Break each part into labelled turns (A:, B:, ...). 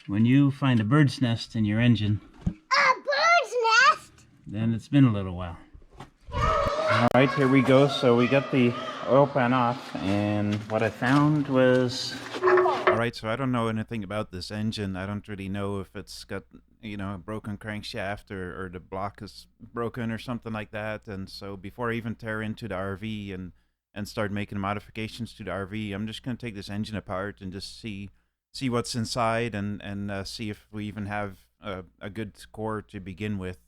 A: When you find a bird's nest in your engine,
B: a bird's nest?
A: Then it's been a little while. Alright, here we go. So we got the oil pan off, and what I found was... Alright, so I don't know anything about this engine. I don't really know if it's got, you know, a broken crankshaft or the block is broken or something like that. And so before I even tear into the RV and start making modifications to the RV, I'm just going to take this engine apart and just see what's inside and see if we even have a good core to begin with.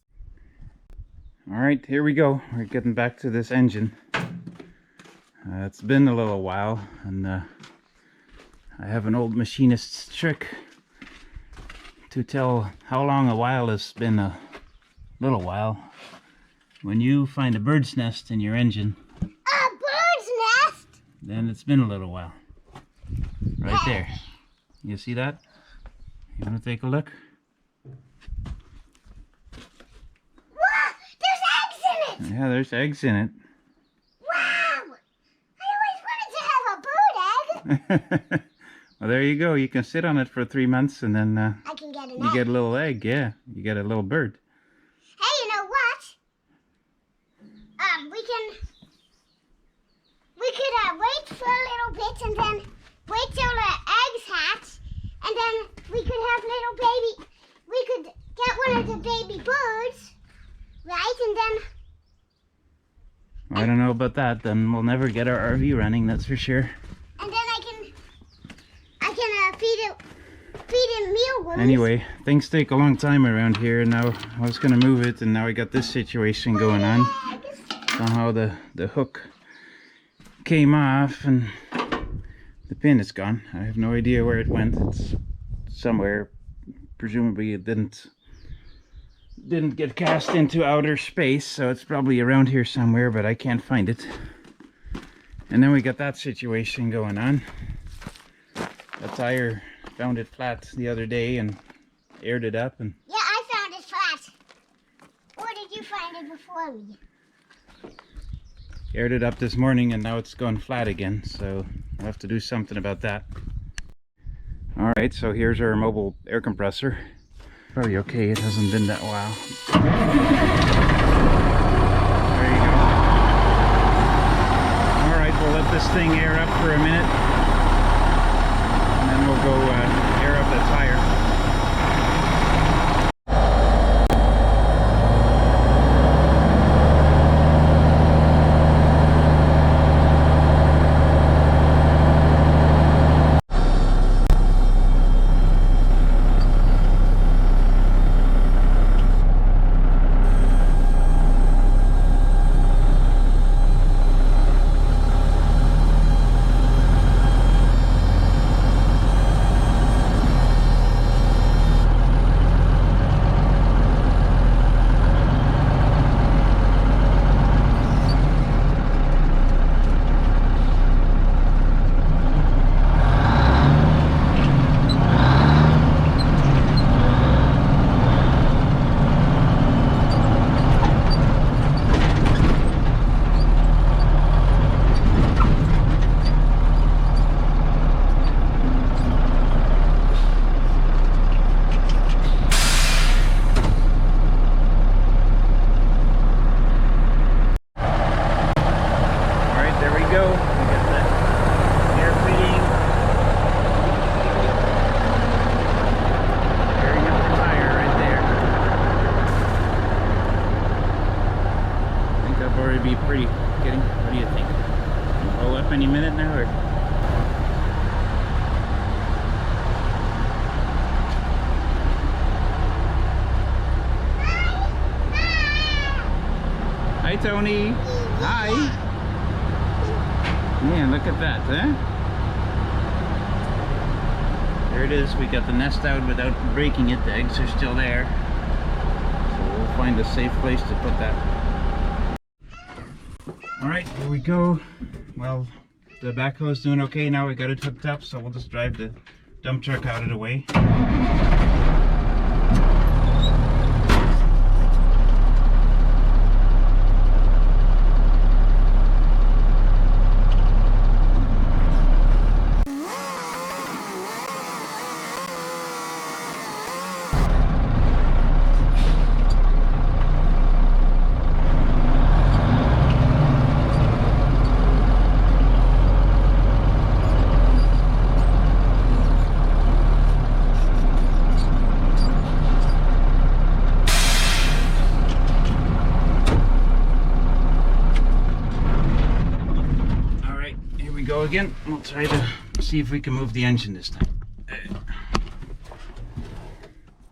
A: Alright, here we go. We're getting back to this engine. It's been a little while, and I have an old machinist's trick to tell how long a while has been a little while. When you find a bird's nest in your engine,
B: a bird's nest?
A: Then it's been a little while. Right there. You see that? You want to take a look?
B: Wow, there's eggs in it!
A: Yeah, there's eggs in it.
B: Wow! I always wanted to have a bird egg.
A: Well, there you go. You can sit on it for 3 months, and then
B: I can get an
A: you
B: egg.
A: get a little egg. Yeah, you get a little bird.
B: Hey, you know what? We could wait for a little bit and then wait till the eggs hatch, and then we could have little baby. We could get one of the baby birds, right? And then
A: I don't know about that. Then we'll never get our RV running. That's for sure.
B: and then I can feed it mealworms.
A: Anyway, things take a long time around here. Now I was gonna move it, and now we got this situation going on. Somehow the hook came off and the pin is gone. I have no idea where it went. It's somewhere. Presumably it didn't get cast into outer space, so it's probably around here somewhere, but I can't find it. And then we got that situation going on. The tire found it flat the other day and aired it up, and
B: Yeah, I found it flat. Or did you find it before me?
A: aired it up this morning, and now it's gone flat again, so I'll have to do something about that. Alright, so here's our mobile air compressor. Probably okay, it hasn't been that while. There you go. Alright, we'll let this thing air up for a minute, and then we'll go air up the tire. Be pretty getting. What do you think? Roll up any minute now, or? Hi, Tony. Hi. Man, look at that, huh? There it is. We got the nest out without breaking it. The eggs are still there. So we'll find a safe place to put that. Alright, here we go. Well, the backhoe's doing okay now. We got it hooked up, so we'll just drive the dump truck out of the way. we go again. We'll try to see if we can move the engine this time.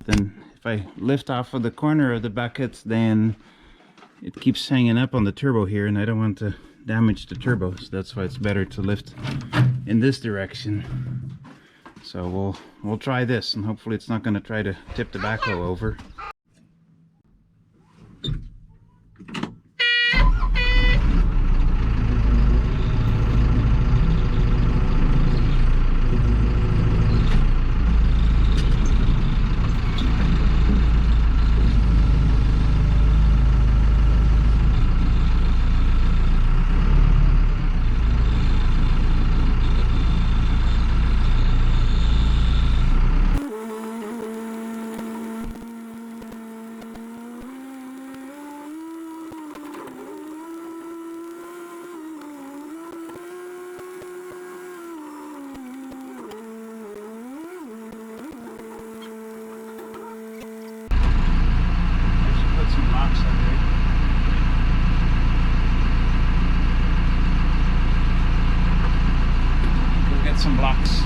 A: Then if I lift off of the corner of the bucket, then it keeps hanging up on the turbo here, and I don't want to damage the turbo, so that's why it's better to lift in this direction. So we'll try this, and hopefully it's not going to try to tip the backhoe over. Some blocks.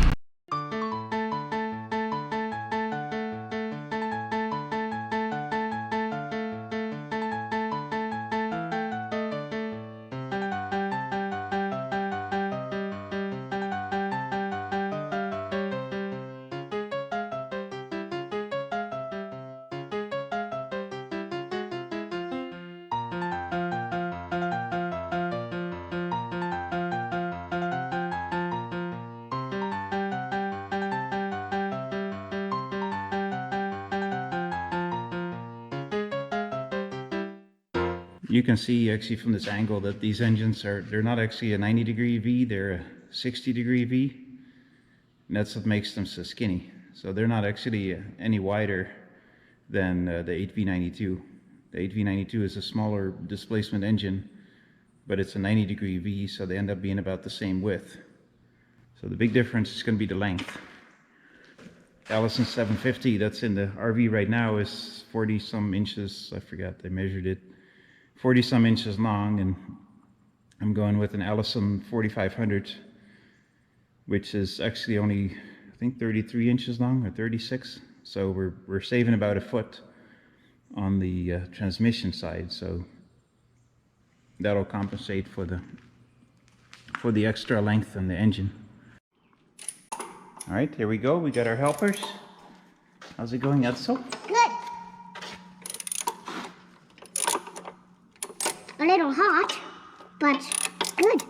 A: You can see actually from this angle that these engines they're not actually a 90-degree V, they're a 60-degree V. And that's what makes them so skinny. So they're not actually any wider than the 8V92. The 8V92 is a smaller displacement engine, but it's a 90-degree V, so they end up being about the same width. So the big difference is going to be the length. Allison 750 that's in the RV right now is 40 some inches, I forgot, I measured it. 40 some inches long, and I'm going with an Allison 4500, which is actually only, I think, 33 inches long or 36. So we're saving about a foot on the transmission side, so that'll compensate for the extra length on the engine. All right, here we go. We got our helpers. How's it going, Edsel?
B: Good. A little hot, but good.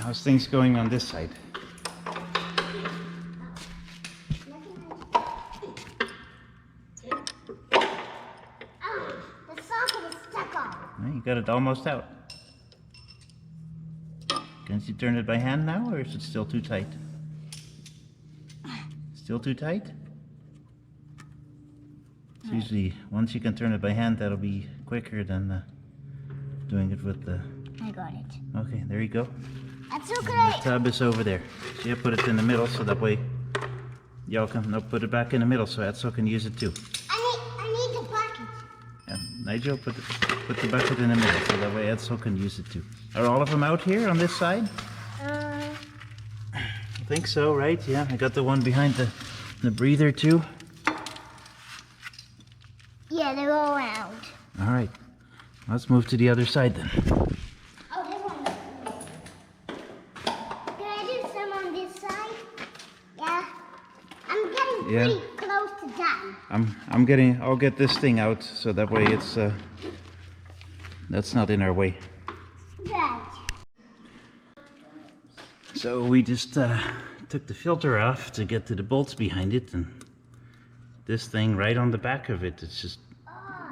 A: How's things going on this side?
B: The socket is stuck on.
A: You got it almost out. Can you turn it by hand now, or is it still too tight? Still too tight? It's usually, once you can turn it by hand, that'll be quicker than doing it with the...
B: I got it.
A: Okay, there you go.
B: That's so
A: The
B: great.
A: tub is over there. So you put it in the middle, so that way y'all can put it back in the middle, so Edsel can use it too.
B: I need the bucket.
A: Yeah, Nigel, put the bucket in the middle, so that way Edsel can use it too. Are all of them out here on this side? I think so, right? Yeah, I got the one behind the breather too.
B: Yeah, they're all around.
A: All right, let's move to the other side then.
B: Oh, there's one. Can I do some on this side? Yeah. I'm getting pretty close to done.
A: I'll get this thing out so that way it's that's not in our way.
B: Right.
A: So we just took the filter off to get to the bolts behind it, and this thing right on the back of it, it's just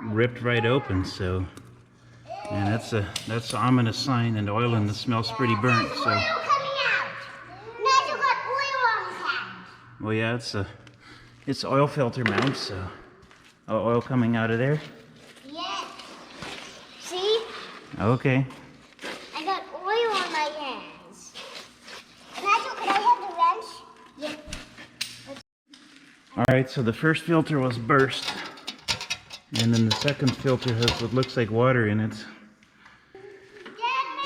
A: ripped right open. So, and that's an ominous sign, and the oil in it smells pretty burnt.
B: There's
A: So,
B: oil coming out. Nigel got oil on his hand.
A: well, yeah, it's oil filter mount. So, oil coming out of there.
B: Yes. See?
A: Okay.
B: I got oil on my hands. Nigel, can I have the wrench? Yeah.
A: Alright, so the first filter was burst, and then the second filter has what looks like water in it.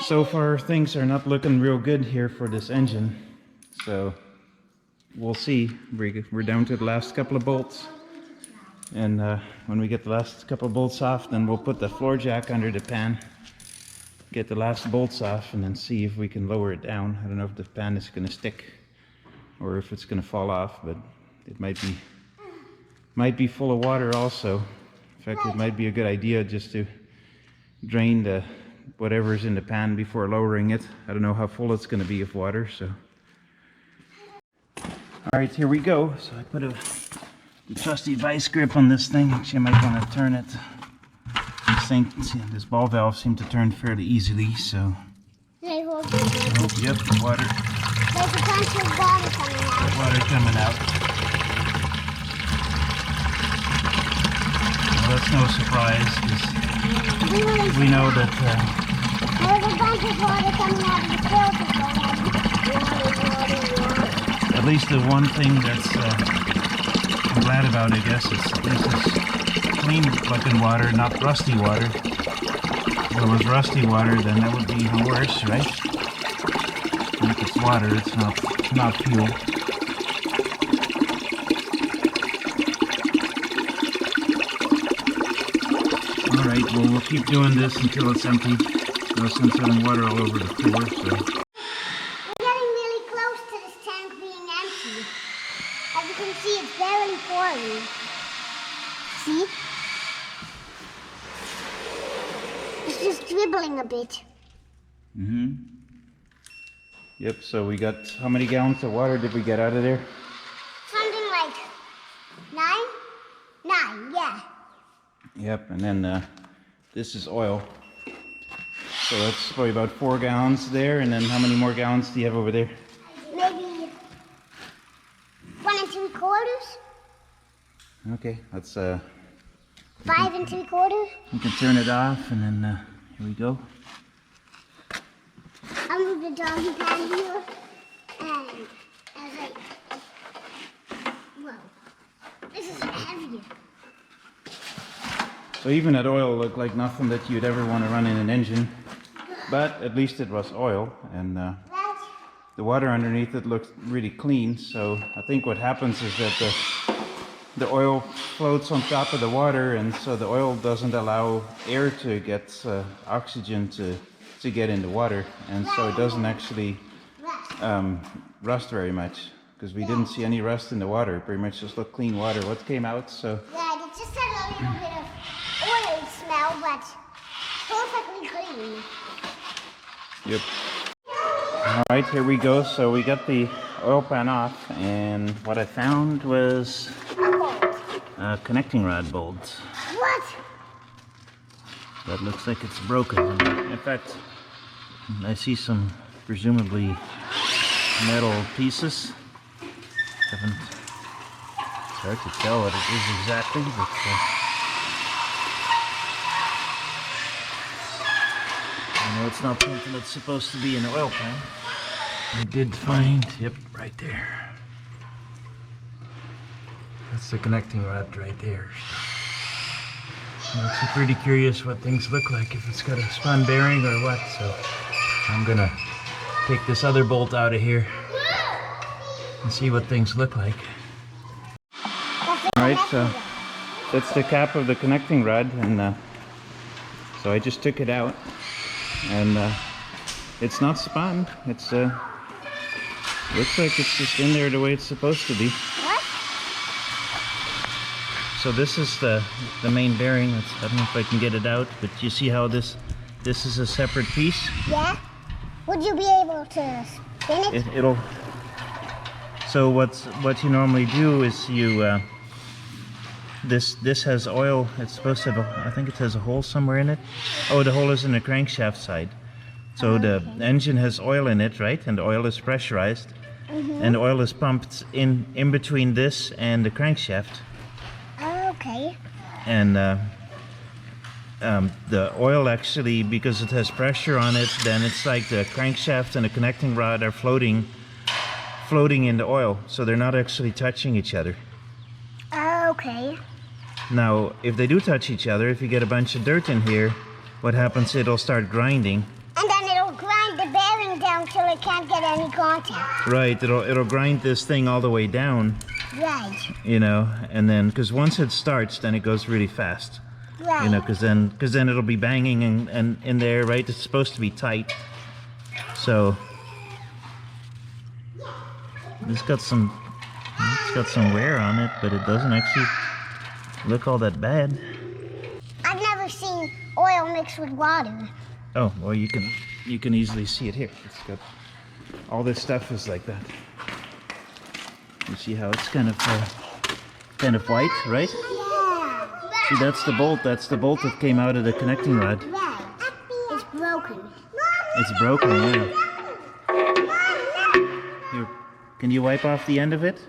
A: So far things are not looking real good here for this engine, so we'll see. We're down to the last couple of bolts, and when we get the last couple of bolts off, then we'll put the floor jack under the pan, get the last bolts off, and then see if we can lower it down. I don't know if the pan is going to stick or if it's going to fall off, but it might be full of water also. In fact, it might be a good idea just to drain the whatever's in the pan before lowering it. I don't know how full it's going to be of water, so. Alright, here we go. So I put the trusty vice grip on this thing. Actually, I might want to turn it. This ball valve seemed to turn fairly easily, so.
B: Yep,
A: water. There's
B: a bunch of water coming out.
A: Water coming out. Well, that's no surprise, because we know that.
B: There's a bunch of water coming out of the filter.
A: At least the one thing that's I'm glad about, I guess, is at least it's clean looking water, not rusty water. If it was rusty water, then that would be even worse, right? If it's water, it's not fuel. Alright, well, we'll keep doing this until it's empty. No sense having water all over the floor, so.
B: We're getting really close to this tank being empty. As you can see, it's barely pouring. See? It's just dribbling a bit.
A: Mm-hmm. Yep, so we got, how many gallons of water did we get out of there?
B: Something like 9? 9, yeah.
A: Yep, and then this is oil. So that's probably about 4 gallons there, and then how many more gallons do you have over there?
B: Maybe 1 3/4.
A: Okay, that's
B: 5 3/4.
A: you can turn it off, and then here we go.
B: I'll move the doggy pan here, and as I, whoa, this is heavier.
A: So even that oil looked like nothing that you'd ever want to run in an engine, but at least it was oil, and the water underneath it looked really clean. So I think what happens is that the oil floats on top of the water, and so the oil doesn't allow air to get oxygen to get in the water, and so it doesn't actually rust very much, because we didn't see any rust in the water. It pretty much just looked clean water. What came out, so.
B: Yeah, it just had a little bit of oil smell, but perfectly clean.
A: Yep. Alright, here we go. So we got the oil pan off, and what I found was a connecting rod bolt.
B: What?
A: That looks like it's broken. In fact, I see some presumably metal pieces. It's hard to tell what it is exactly, but I know it's not something that's supposed to be in an oil pan. I did find, yep, right there. That's the connecting rod right there. I'm pretty curious what things look like, if it's got a spun bearing or what, so I'm gonna take this other bolt out of here and see what things look like. Alright, so that's the cap of the connecting rod, and so I just took it out, and it's not spun. It's looks like it's just in there the way it's supposed to be.
B: What?
A: So this is the main bearing. I don't know if I can get it out, but you see how this is a separate piece?
B: Yeah. Would you be able to spin it?
A: It'll. So what you normally do is you this has oil. It's supposed to have I think it has a hole somewhere in it. Oh, the hole is in the crankshaft side. So the engine has oil in it, right? And the oil is pressurized, and the oil is pumped in between this and the crankshaft.
B: Okay.
A: And the oil actually, because it has pressure on it, then it's like the crankshaft and the connecting rod are floating in the oil, so they're not actually touching each other.
B: Okay.
A: Now, if they do touch each other, if you get a bunch of dirt in here, what happens, it'll start grinding.
B: And then it'll grind the bearing down till it can't get any contact.
A: Right, it'll grind this thing all the way down.
B: Right.
A: You know, and then, because once it starts, then it goes really fast.
B: Right.
A: You know, because then it'll be banging and in there, right? It's supposed to be tight. So, it's got some wear on it, but it doesn't actually look all that bad.
B: I've never seen oil mixed with water.
A: Oh, well, you can easily see it here. It's got all this stuff is like that. You see how it's kind of white, right?
B: Yeah.
A: See, that's the bolt. That's the bolt that came out of the connecting rod.
B: Right. It's broken.
A: It's broken, yeah. Here, can you wipe off the end of it?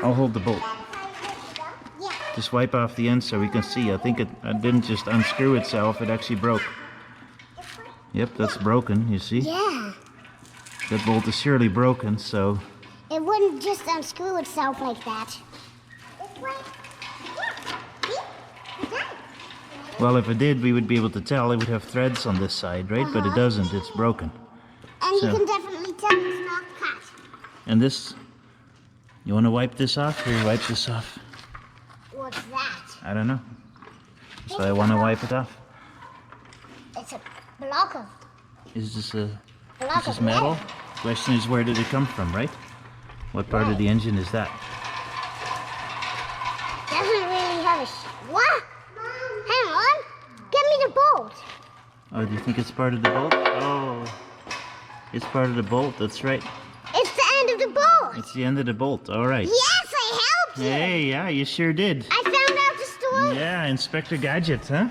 A: I'll hold the bolt.
B: Yeah.
A: Just wipe off the end so we can see. I think it didn't just unscrew itself. It actually broke. Yep, that's broken, you see?
B: Yeah.
A: That bolt is surely broken, so...
B: It wouldn't just unscrew itself like that.
A: Well, if it did, we would be able to tell. It would have threads on this side, right? But it doesn't. It's broken.
B: And
A: So-
B: you can definitely tell it's not cut.
A: And this... You want to wipe this off? Here, wipe this off.
B: What's that?
A: I don't know. So I want to wipe it off.
B: It's a block of
A: Is this
B: block
A: this
B: of
A: metal? Question is, where did it come from, right? What part of the engine is that?
B: Doesn't really have a what? Hang on. Give me the bolt.
A: Oh, do you think it's part of the bolt? Oh, it's part of the bolt. That's right.
B: It's the end of the bolt.
A: It's the end of the bolt. All right.
B: Yes, I helped you.
A: Hey, yeah, you sure did.
B: I found out the story.
A: Yeah, Inspector Gadget, huh?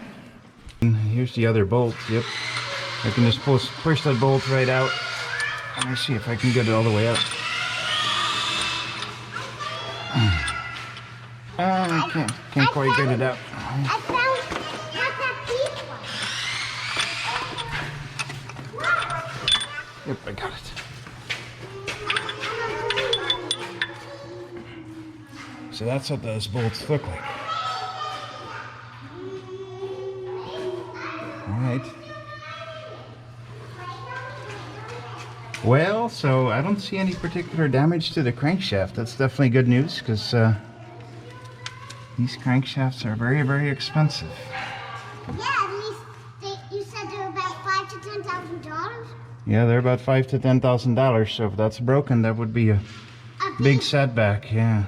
A: And here's the other bolt. Yep. I can just push that bolt right out. Let me see if I can get it all the way out. I can't quite get it out.
B: I found what that piece was.
A: Yep, I got it. So that's what those bolts look like. All right. Well, so I don't see any particular damage to the crankshaft. That's definitely good news, because these crankshafts are very, very expensive.
B: Yeah, at least you said they're about $5,000 to $10,000.
A: Yeah, they're about $5,000 to $10,000. So if that's broken, that would be a big setback. Yeah.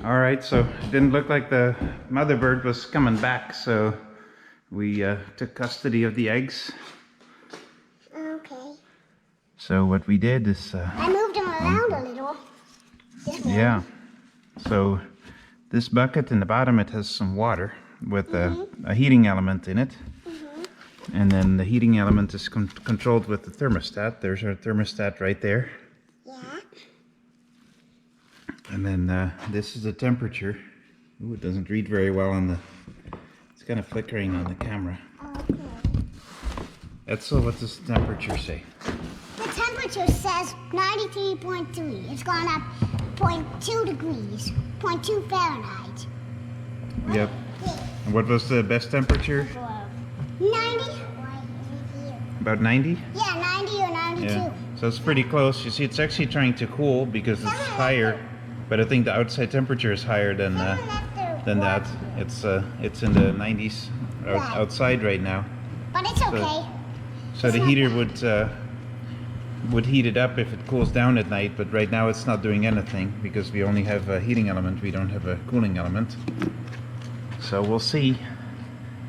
A: All right, so it didn't look like the mother-bird was coming back, so we took custody of the eggs.
B: Okay.
A: So what we did is,
B: I moved them around a little.
A: yeah. So this bucket in the bottom, it has some water with a heating element in it. And then the heating element is controlled with the thermostat. There's our thermostat right there.
B: Yeah.
A: And then this is the temperature. Ooh, it doesn't read very well on the... It's kind of flickering on the camera.
B: Okay.
A: Edsel, what does the temperature say?
B: The temperature says 93.3. It's gone up 0.2 degrees, 0.2 Fahrenheit.
A: Yep. And what was the best temperature?
B: 90?
A: About 90?
B: Yeah, 90 or 92.
A: Yeah. So it's pretty close. You see, it's actually trying to cool because it's higher, but I think the outside temperature is higher than that. It's in the 90s outside right now.
B: But it's okay.
A: So the heater would heat it up if it cools down at night, but right now it's not doing anything because we only have a heating element. We don't have a cooling element. So we'll see.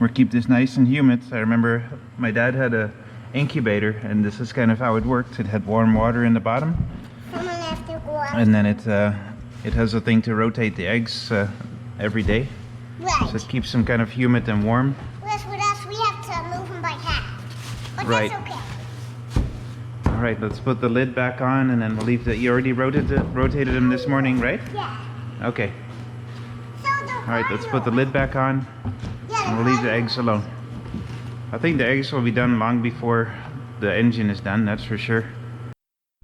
A: We'll keep this nice and humid. I remember my dad had a incubator, and this is kind of how it worked. It had warm water in the bottom,
B: Someone have to go out.
A: and then it has a thing to rotate the eggs every day.
B: Right.
A: So it keeps them kind of humid and warm.
B: Whereas with us, we have to move them by hand. But
A: Right.
B: that's okay.
A: All right, let's put the lid back on, and then we'll leave the. You already rotated them this morning, right?
B: Yeah.
A: Okay.
B: So the
A: All right, let's put the lid back on, and we'll leave the eggs alone. I think the eggs will be done long before the engine is done, that's for sure.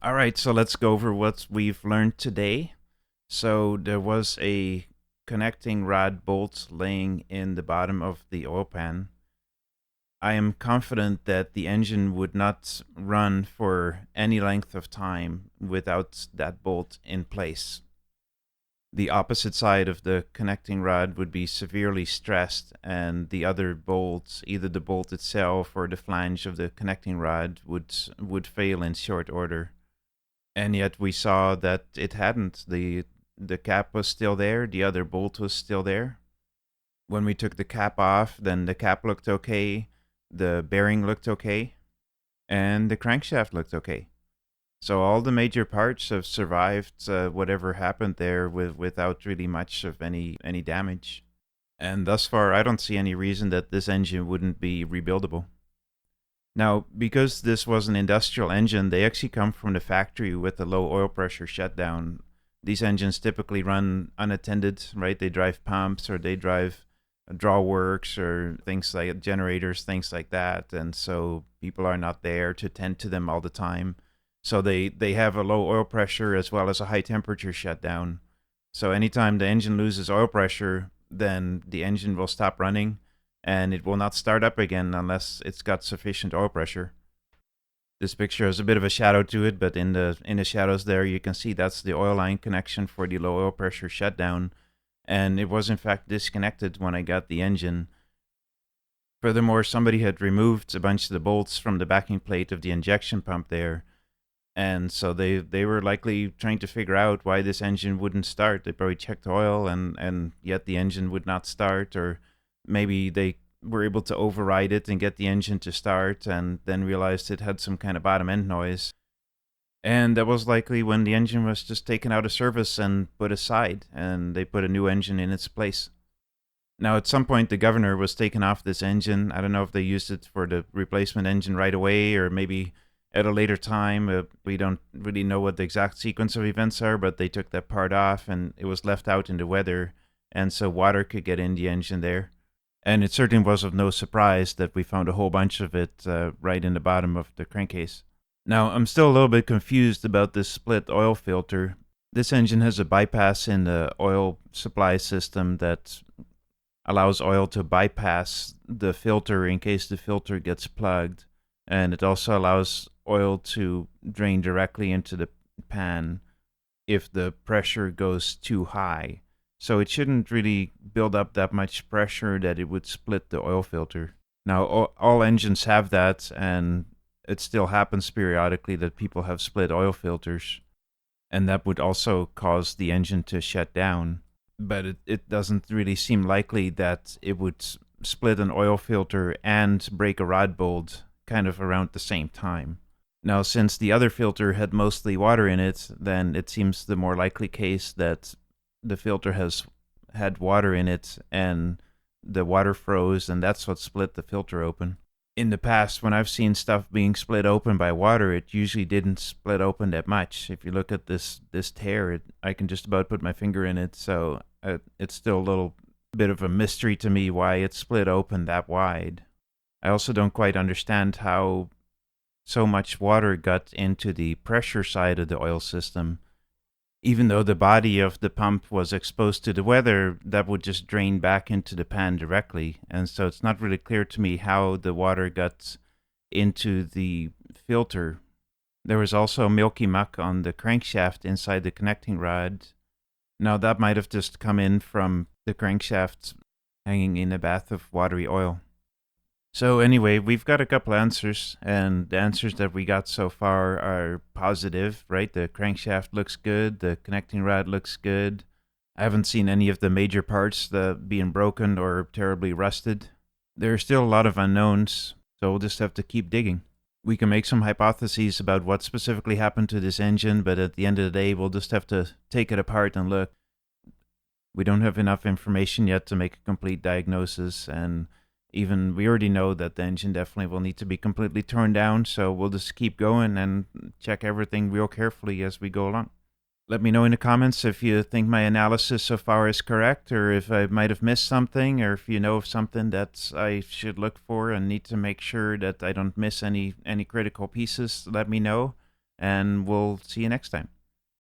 A: All right, so let's go over what we've learned today. So there was a connecting rod bolt laying in the bottom of the oil pan. I am confident that the engine would not run for any length of time without that bolt in place. The opposite side of the connecting rod would be severely stressed, and the other bolts, either the bolt itself or the flange of the connecting rod, would fail in short order. And yet we saw that it hadn't. The cap was still there, the other bolt was still there. When we took the cap off, then the cap looked okay, the bearing looked okay, and the crankshaft looked okay. So all the major parts have survived whatever happened there without really much of any damage. And thus far, I don't see any reason that this engine wouldn't be rebuildable. Now, because this was an industrial engine, they actually come from the factory with a low oil pressure shutdown. These engines typically run unattended, right? They drive pumps or they drive drawworks or things like generators, things like that. And so people are not there to tend to them all the time. So they have a low oil pressure as well as a high temperature shutdown. So anytime the engine loses oil pressure, then the engine will stop running and it will not start up again unless it's got sufficient oil pressure. This picture has a bit of a shadow to it, but in the shadows there you can see that's the oil line connection for the low oil pressure shutdown, and it was in fact disconnected when I got the engine. Furthermore, somebody had removed a bunch of the bolts from the backing plate of the injection pump there, and so they were likely trying to figure out why this engine wouldn't start. They probably checked oil and yet the engine would not start, or maybe they were able to override it and get the engine to start and then realized it had some kind of bottom end noise. And that was likely when the engine was just taken out of service and put aside, and they put a new engine in its place. Now, at some point, the governor was taken off this engine. I don't know if they used it for the replacement engine right away or maybe at a later time. We don't really know what the exact sequence of events are, but they took that part off and it was left out in the weather, and so water could get in the engine there. And it certainly was of no surprise that we found a whole bunch of it right in the bottom of the crankcase. Now, I'm still a little bit confused about this split oil filter. This engine has a bypass in the oil supply system that allows oil to bypass the filter in case the filter gets plugged. And it also allows oil to drain directly into the pan if the pressure goes too high. So it shouldn't really build up that much pressure that it would split the oil filter. Now, all engines have that, and it still happens periodically that people have split oil filters, and that would also cause the engine to shut down. But it doesn't really seem likely that it would split an oil filter and break a rod bolt kind of around the same time. Now, since the other filter had mostly water in it, then it seems the more likely case that the filter has had water in it and the water froze, and that's what split the filter open. In the past, when I've seen stuff being split open by water, it usually didn't split open that much. If you look at this tear, I can just about put my finger in it, so it's still a little bit of a mystery to me why it split open that wide. I also don't quite understand how so much water got into the pressure side of the oil system. Even though the body of the pump was exposed to the weather, that would just drain back into the pan directly. And so it's not really clear to me how the water got into the filter. There was also milky muck on the crankshaft inside the connecting rod. Now that might have just come in from the crankshaft hanging in a bath of watery oil. So anyway, we've got a couple answers, and the answers that we got so far are positive, right? The crankshaft looks good, the connecting rod looks good. I haven't seen any of the major parts being broken or terribly rusted. There are still a lot of unknowns, so we'll just have to keep digging. We can make some hypotheses about what specifically happened to this engine, but at the end of the day, we'll just have to take it apart and look. We don't have enough information yet to make a complete diagnosis, and even we already know that the engine definitely will need to be completely torn down, so we'll just keep going and check everything real carefully as we go along. Let me know in the comments if you think my analysis so far is correct, or if I might have missed something, or if you know of something that I should look for and need to make sure that I don't miss any critical pieces. Let me know, and we'll see you next time.